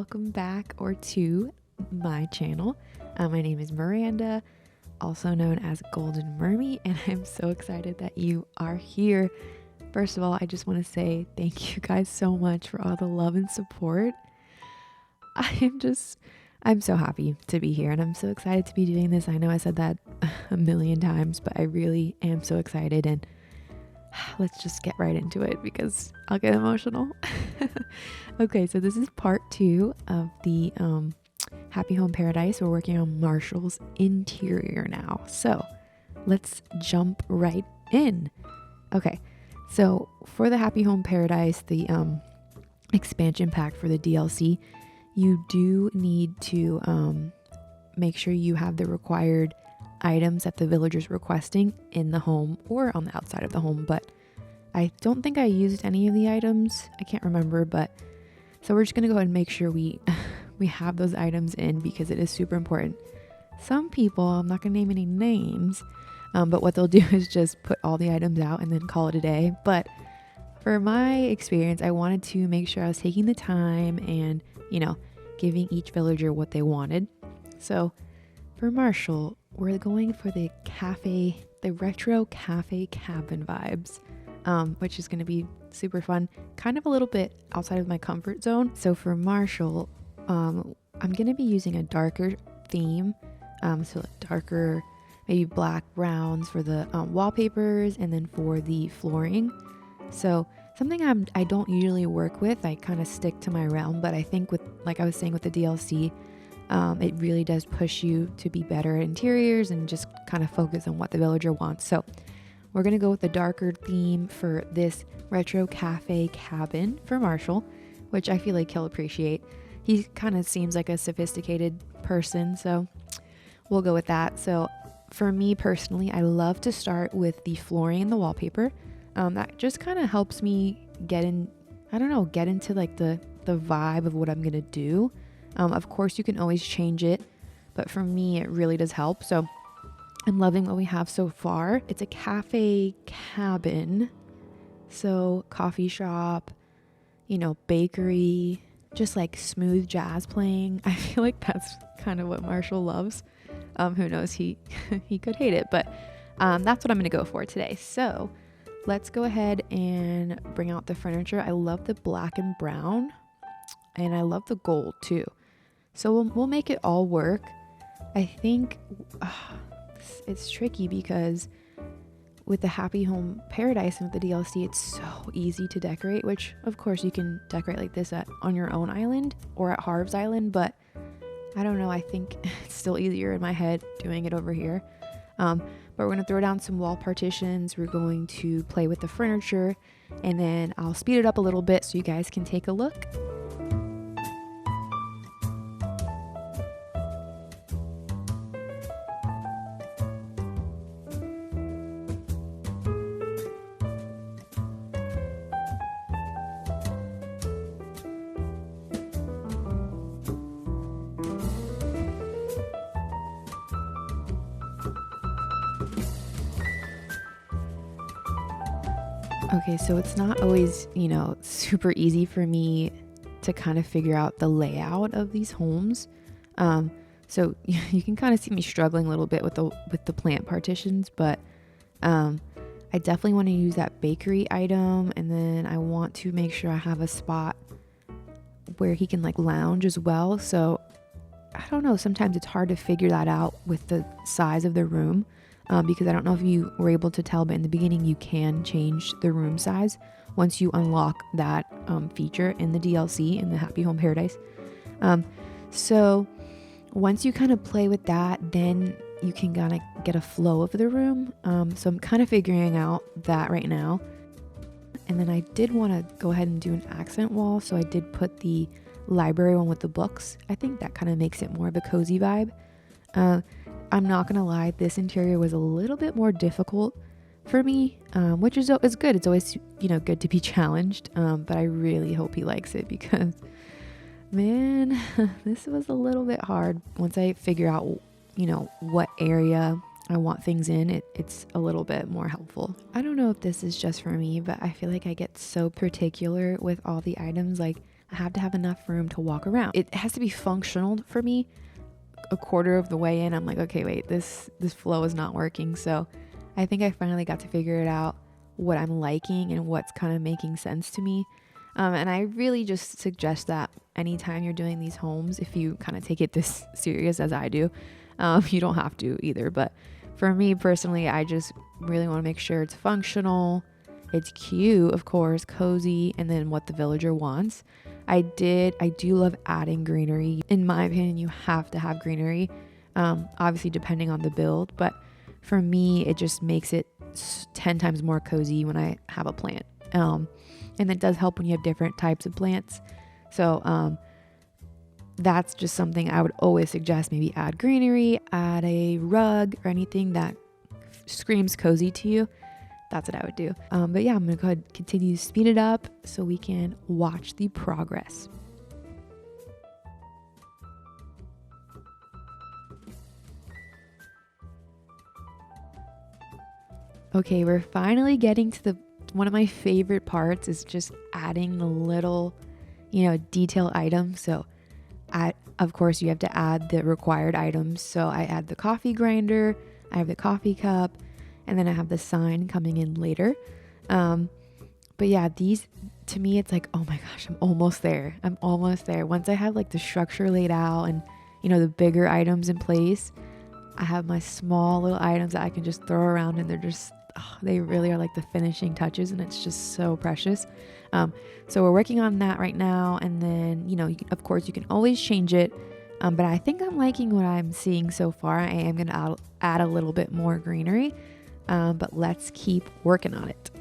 welcome back or to my channel. My name is Miranda, also known as Golden Mermy, and I'm so excited that you are here. First of all, I just want to say thank you guys so much for all the love and support. I'm so happy to be here, and I'm so excited to be doing this. I know I said that a million times, but I really am so excited, and let's just get right into it because I'll get emotional. Okay, so this is part 2 of the Happy Home Paradise. We're working on Marshall's interior now. So let's jump right in. Okay, so for the Happy Home Paradise, the expansion pack for the DLC, you do need to make sure you have the required items that the villager's requesting in the home or on the outside of the home, but I don't think I used any of the items. I can't remember, but so we're just gonna go ahead and make sure we have those items in because it is super important. Some people, I'm not gonna name any names, but what they'll do is just put all the items out and then call it a day. But for my experience, I wanted to make sure I was taking the time and, giving each villager what they wanted. So for Marshall, we're going for the retro cafe cabin vibes, which is going to be super fun, kind of a little bit outside of my comfort zone. So for Marshall, I'm going to be using a darker theme, so darker, maybe black browns for the wallpapers, and then for the flooring. So something I don't usually work with. I kind of stick to my realm, but I think like I was saying with the DLC, it really does push you to be better at interiors and just kind of focus on what the villager wants. So we're going to go with the darker theme for this retro cafe cabin for Marshall, which I feel like he'll appreciate. He kind of seems like a sophisticated person, so we'll go with that. So for me personally, I love to start with the flooring and the wallpaper. That just kind of helps me get into like the vibe of what I'm going to do. Of course, you can always change it, but for me, it really does help. So I'm loving what we have so far. It's a cafe cabin, so coffee shop, bakery, just like smooth jazz playing. I feel like that's kind of what Marshall loves. Who knows? He could hate it, but that's what I'm going to go for today. So let's go ahead and bring out the furniture. I love the black and brown, and I love the gold too. So we'll make it all work. I think it's tricky because with the Happy Home Paradise and with the DLC, it's so easy to decorate, which of course you can decorate like this on your own island or at Harv's Island, but I don't know, I think it's still easier in my head doing it over here. But we're going to throw down some wall partitions. We're going to play with the furniture, and then I'll speed it up a little bit so you guys can take a look. Okay, so it's not always, super easy for me to kind of figure out the layout of these homes. So you can kind of see me struggling a little bit with the plant partitions, but I definitely want to use that bakery item, and then I want to make sure I have a spot where he can like lounge as well. So I don't know, sometimes it's hard to figure that out with the size of the room. Because I don't know if you were able to tell, but in the beginning you can change the room size once you unlock that feature in the DLC in the Happy Home Paradise. So once you kind of play with that, then you can kind of get a flow of the room. So I'm kind of figuring out that right now. And then I did want to go ahead and do an accent wall, so I did put the library one with the books. I think that kind of makes it more of a cozy vibe. I'm not gonna lie, this interior was a little bit more difficult for me, which is good. It's always good to be challenged, but I really hope he likes it because man, this was a little bit hard. Once I figure out what area I want things in, it's a little bit more helpful. I don't know if this is just for me, but I feel like I get so particular with all the items. Like I have to have enough room to walk around. It has to be functional for me. A quarter of the way in, I'm like, okay, wait, this flow is not working. So I think I finally got to figure it out, what I'm liking and what's kind of making sense to me. And I really just suggest that anytime you're doing these homes, if you kind of take it this serious as I do, you don't have to either. But for me personally, I just really want to make sure it's functional, it's cute, of course, cozy, and then what the villager wants. I do love adding greenery. In my opinion, you have to have greenery, obviously depending on the build, but for me, it just makes it 10 times more cozy when I have a plant. And it does help when you have different types of plants. So that's just something I would always suggest. Maybe add greenery, add a rug or anything that screams cozy to you. That's what I would do. But yeah, I'm going to go ahead and continue to speed it up so we can watch the progress. Okay, we're finally getting to one of my favorite parts is just adding the little, detail items. So of course you have to add the required items. So I add the coffee grinder, I have the coffee cup, and then I have the sign coming in later. But yeah, these, to me, it's like, oh my gosh, I'm almost there. Once I have like the structure laid out and, the bigger items in place, I have my small little items that I can just throw around and they're just, they really are like the finishing touches and it's just so precious. So we're working on that right now. And then, of course, you can always change it. But I think I'm liking what I'm seeing so far. I am going to add a little bit more greenery. But let's keep working on it.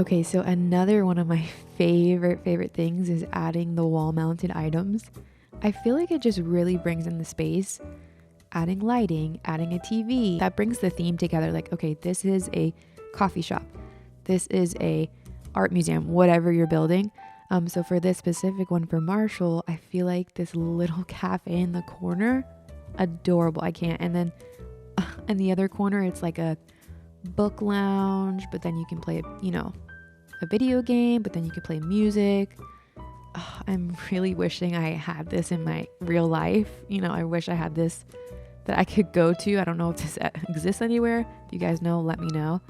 Okay, so another one of my favorite things is adding the wall mounted items. I feel like it just really brings in the space. Adding lighting, adding a TV, that brings the theme together. Like, okay, this is a coffee shop. This is a art museum, whatever you're building. So for this specific one for Marshall, I feel like this little cafe in the corner, adorable. I can't. And then in the other corner, it's like a book lounge, but then you can play, a video game, but then you can play music. I'm really wishing I had this in my real life. I wish I had this that I could go to. I don't know if this exists anywhere. If you guys know, let me know.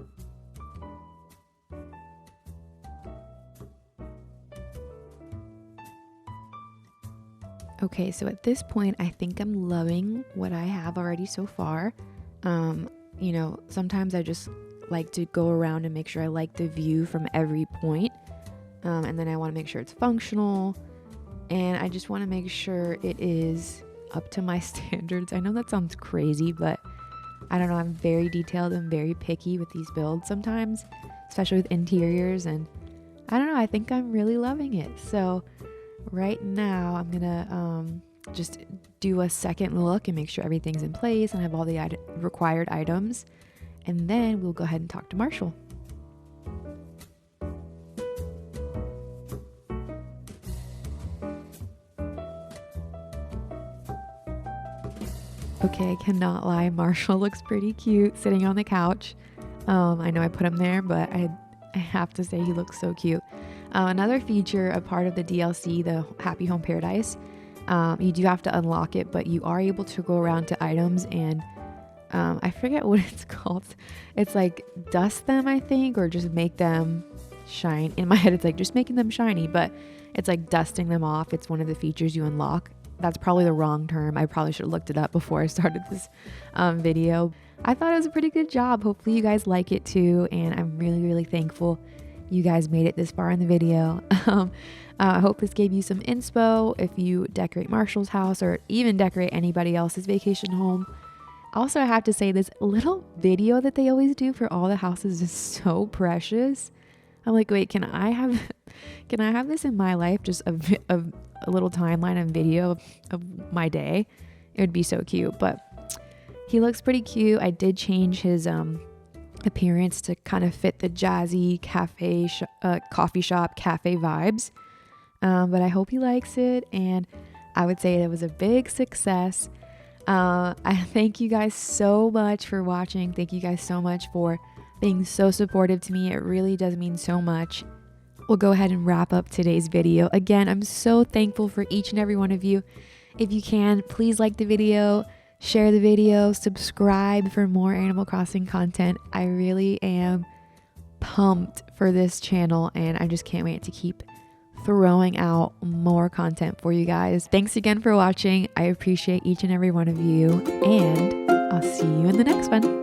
Okay, so at this point, I think I'm loving what I have already so far. Sometimes I just like to go around and make sure I like the view from every point. And then I want to make sure it's functional. And I just want to make sure it is up to my standards. I know that sounds crazy, but I don't know. I'm very detailed and very picky with these builds sometimes, especially with interiors. And I don't know. I think I'm really loving it. So right now I'm going to just do a second look and make sure everything's in place and have all the required items. And then we'll go ahead and talk to Marshall. Okay, I cannot lie. Marshall looks pretty cute sitting on the couch. I know I put him there, but I have to say he looks so cute. Another feature, a part of the DLC, the Happy Home Paradise, you do have to unlock it, but you are able to go around to items and I forget what it's called. It's like dust them, I think, or just make them shine. In my head, it's like just making them shiny, but it's like dusting them off. It's one of the features you unlock. That's probably the wrong term. I probably should have looked it up before I started this video. I thought it was a pretty good job. Hopefully you guys like it too. And I'm really thankful you guys made it this far in the video. I hope this gave you some inspo if you decorate Marshall's house or even decorate anybody else's vacation home. Also, I have to say this little video that they always do for all the houses is so precious. I'm like, wait, can I have can I have this in my life? Just a little timeline and video of my day. It would be so cute. But he looks pretty cute. I did change his appearance to kind of fit the jazzy coffee shop cafe vibes. But I hope he likes it, and I would say it was a big success. I thank you guys so much for watching. Thank you guys so much for being so supportive to me. It really does mean so much. We'll go ahead and wrap up today's video. Again, I'm so thankful for each and every one of you. If you can, please like the video, share the video, subscribe for more Animal Crossing content. I really am pumped for this channel, and I just can't wait to keep throwing out more content for you guys. Thanks again for watching. I appreciate each and every one of you, and I'll see you in the next one.